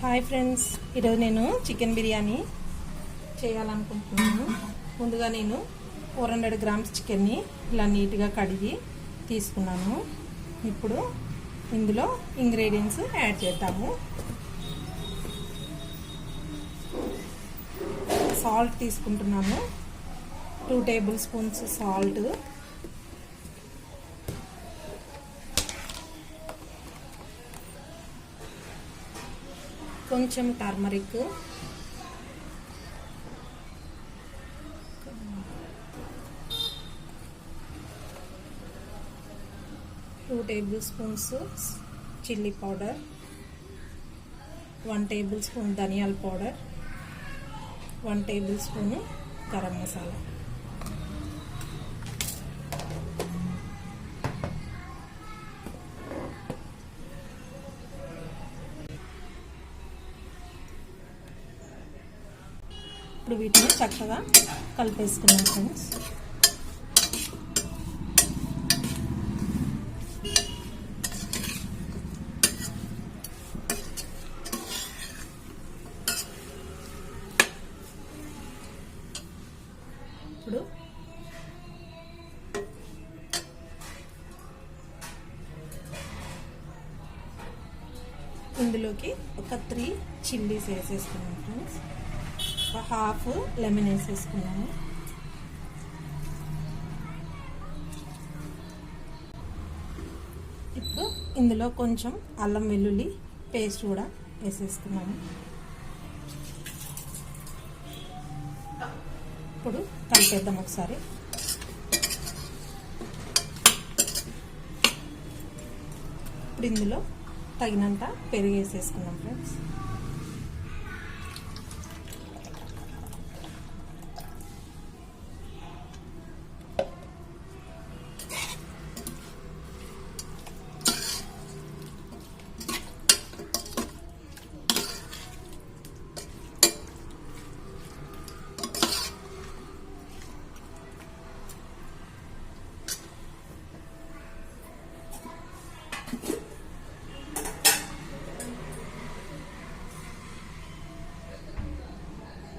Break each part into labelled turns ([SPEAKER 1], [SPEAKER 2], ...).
[SPEAKER 1] Hi friends, ఈరోజు నేను chicken biryani చేయాలనుకుంటున్నాను. ముందుగా నేను 400 గ్రామ్స్ చికెన్ని ఇలా నీట్గా కడిగి తీసుకున్నాను. ఇప్పుడు ఇందులో ఇంగ్రీడియంట్స్ యాడ్ చేద్దాము. సాల్ట్ తీసుకుంటున్నాను, 2 టేబుల్ స్పూన్స్ సాల్ట్, కొంచెం turmeric, 2 tablespoons chilli powder, 1 tablespoon ధనియాల powder, 1 tablespoon garam masala. ఇప్పుడు వీటిని చక్కగా కలిపేసుకున్నాం ఫ్రెండ్స్. ఇప్పుడు ఇందులోకి ఒక 3 చిల్లీస్ వేసేసుకున్నాం ఫ్రెండ్స్. ఒక హాఫ్ లెమన్ వేసేసుకున్నాము. ఇప్పుడు ఇందులో కొంచెం అల్లం వెల్లుల్లి పేస్ట్ కూడా వేసేసుకున్నాము. ఇప్పుడు కలిపేద్దాం ఒకసారి. ఇప్పుడు ఇందులో తగినంత పెరుగు వేసేసుకున్నాం ఫ్రెండ్స్.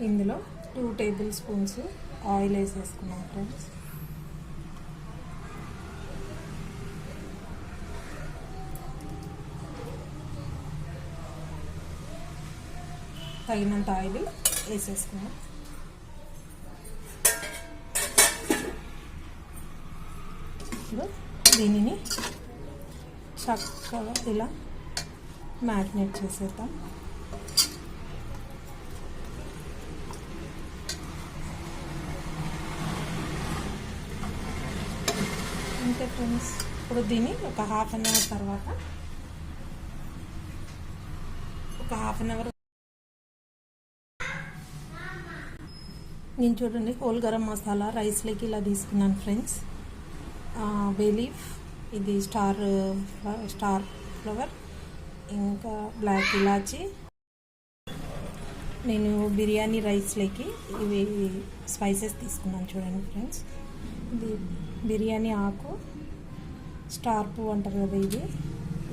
[SPEAKER 1] ఇందులో 2 టేబుల్ స్పూన్స్ ఆయిల్ వేసేసుకున్నాం ఫ్రెండ్స్. తగినంత ఆయిల్ వేసేసుకున్నాం. ఇప్పుడు దీనిని చక్కగా ఇలా మ్యారినేట్ చేసేద్దాం. అంతే ఫ్రెండ్స్. ఇప్పుడు దీన్ని ఒక హాఫ్ అన్ అవర్ తర్వాత నేను చూడండి హోల్ గరం మసాలా రైస్లోకి ఇలా తీసుకున్నాను ఫ్రెండ్స్. బే లీఫ్, ఇది స్టార్ ఫ్లవర్, ఇంకా బ్లాక్ ఇలాచి. నేను బిర్యానీ రైస్లోకి ఇవి స్పైసెస్ తీసుకున్నాను చూడండి ఫ్రెండ్స్. ఇది బిర్యానీ ఆకు, స్టార్ పువ్వు అంటారు కదా, ఇది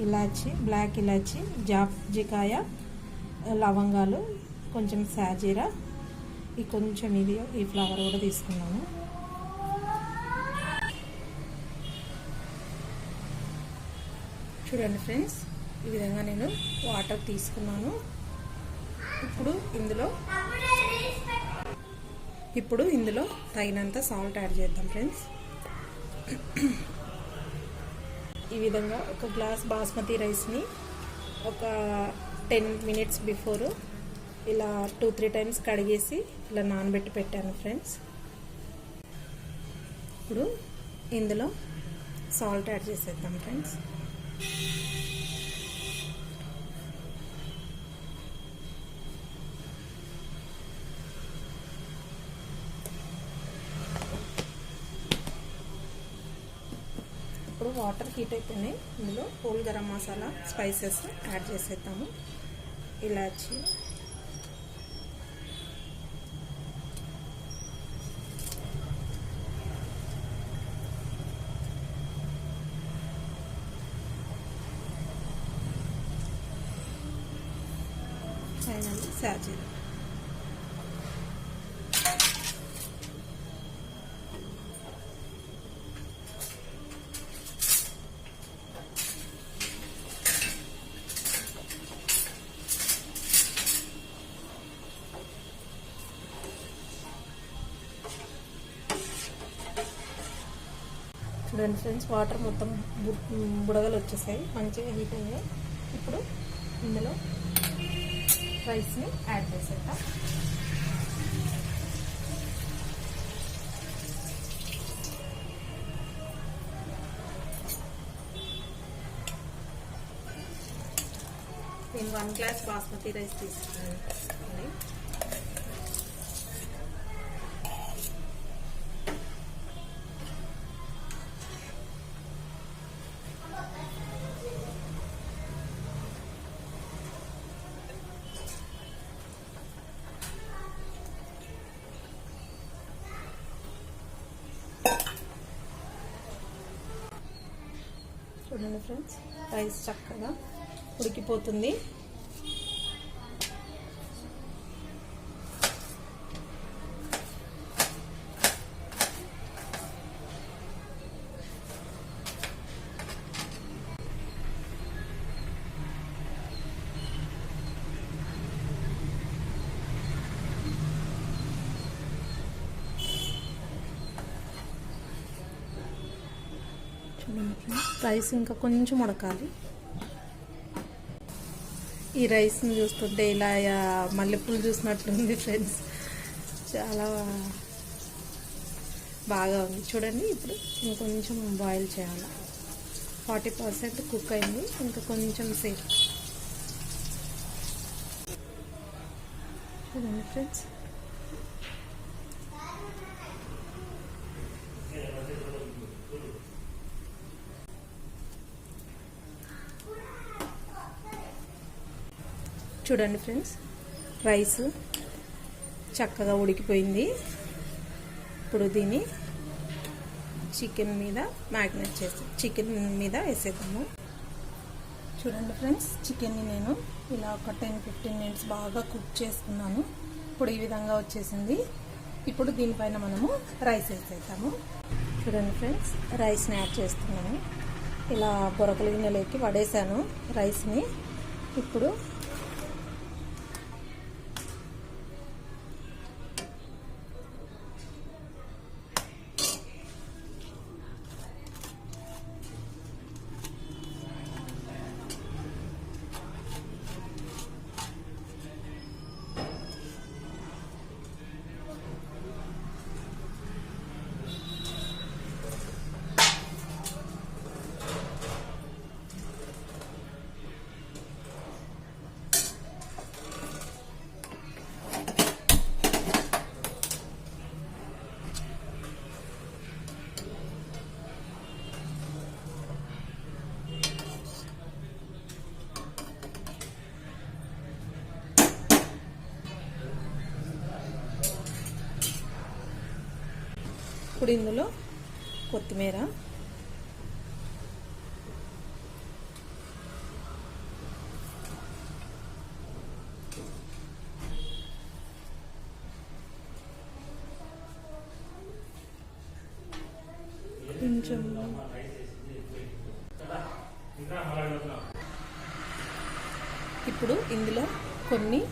[SPEAKER 1] ఇలాచి, బ్లాక్ ఇలాచి, జాజికాయ, లవంగాలు, కొంచెం సాజీరా, కొంచెం ఈ ఫ్లవర్ కూడా తీసుకున్నాను. చూడండి ఫ్రెండ్స్, ఈ విధంగా నేను వాటర్ తీసుకున్నాను. ఇప్పుడు ఇందులో తగినంత సాల్ట్ యాడ్ చేద్దాం ఫ్రెండ్స్. ఈ విధంగా ఒక గ్లాస్ బాస్మతి రైస్ని ఒక 10 మినిట్స్ బిఫోర్ ఇలా 2-3 టైమ్స్ కడిగేసి ఇలా నానబెట్టి పెట్టాను ఫ్రెండ్స్. ఇప్పుడు ఇందులో సాల్ట్ యాడ్ చేసేద్దాం ఫ్రెండ్స్. ఇప్పుడు వాటర్ హీట్ అయిపోయినాయి. ఇందులో whole garam masala spices add చేసేద్దాము. ఇలాచి, ఫైనల్లీ సర్వ్ చేద్దాం. చూడండి ఫ్రెండ్స్, వాటర్ మొత్తం బుడగలు వచ్చేసాయి, మంచిగా హీట్ అయ్యాయి. ఇప్పుడు ఇందులో రైస్ని యాడ్ చేసేద్దాం. నేను 1 గ్లాస్ బాస్మతి రైస్ తీసుకున్నాను. చూడండి ఫ్రెండ్స్, రైస్ చక్కగా ఉడికిపోతుంది. రైస్ ఇంకా కొంచెం ఉడకాలి. ఈ రైస్ని చూస్తుంటే ఇలా మల్లెపూలు చూసినట్లుంది ఫ్రెండ్స్, చాలా బాగా ఉంది. చూడండి, ఇప్పుడు ఇంకొంచెం బాయిల్ చేయాలి. 40% కుక్ అయింది, ఇంకా కొంచెం సేపు. చూడండి ఫ్రెండ్స్, చూడండి ఫ్రెండ్స్, రైస్ చక్కగా ఉడికిపోయింది. ఇప్పుడు దీన్ని చికెన్ మీద మ్యాగ్నేట్ చేసి చికెన్ మీద వేసేద్దాము. చూడండి ఫ్రెండ్స్, చికెన్ని నేను ఇలా ఒక 10-15 మినిట్స్ బాగా కుక్ చేసుకున్నాను. ఇప్పుడు ఈ విధంగా వచ్చేసింది. ఇప్పుడు దీనిపైన మనము రైస్ వేసేద్దాము. చూడండి ఫ్రెండ్స్, రైస్ని యాడ్ చేస్తున్నాను. ఇలా బొరకల గిన్నెలోకి వడేసాను రైస్ని. ఇప్పుడు ఇందులో కొత్తిమీర, కొంచెం ఇప్పుడు ఇందులో కొన్ని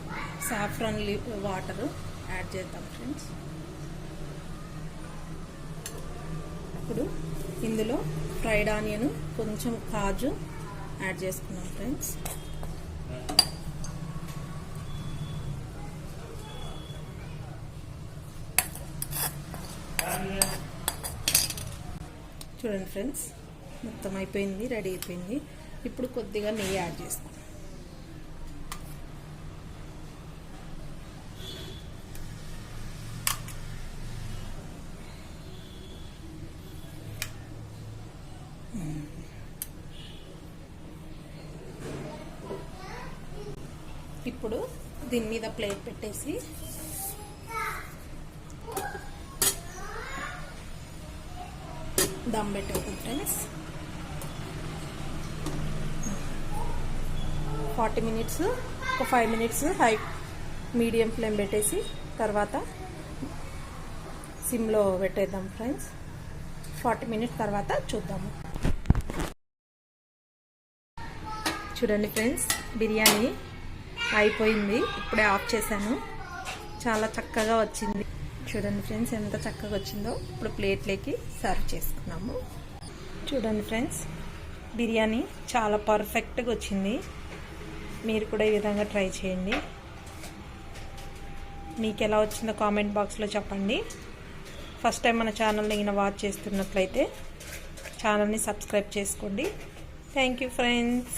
[SPEAKER 1] సాఫ్రాన్ వాటర్ యాడ్ చేద్దాం ఫ్రెండ్స్. ఇప్పుడు ఇందులో ఫ్రైడ్ ఆనియన్, కొంచెం కాజు యాడ్ చేసుకున్నాం ఫ్రెండ్స్. చూడండి ఫ్రెండ్స్, మొత్తం అయిపోయింది, రెడీ అయిపోయింది. ఇప్పుడు కొద్దిగా నెయ్యి యాడ్ చేసుకుంటాం. ఇప్పుడు దీని మీద ప్లేట్ పెట్టేసి దమ్ పెట్టేద్దాం ఫ్రెండ్స్. 40 మినిట్స్, ఒక 5 మినిట్స్ మీడియం ఫ్లేమ్ పెట్టేసి తర్వాత సిమ్లో పెట్టేద్దాం ఫ్రెండ్స్. 40 మినిట్స్ తర్వాత చూద్దాము. చూడండి ఫ్రెండ్స్, బిర్యానీ అయిపోయింది. ఇప్పుడే ఆఫ్ చేశాను. చాలా చక్కగా వచ్చింది. చూడండి ఫ్రెండ్స్ ఎంత చక్కగా వచ్చిందో. ఇప్పుడు ప్లేట్లోకి సర్వ్ చేసుకున్నాము. చూడండి ఫ్రెండ్స్, బిర్యానీ చాలా పర్ఫెక్ట్గా వచ్చింది. మీరు కూడా ఈ విధంగా ట్రై చేయండి. మీకు ఎలా వచ్చిందో కామెంట్ బాక్స్లో చెప్పండి. ఫస్ట్ టైం మన ఛానల్ని వాచ్ చేస్తున్నట్లయితే ఛానల్ని సబ్స్క్రైబ్ చేసుకోండి. Thank you friends.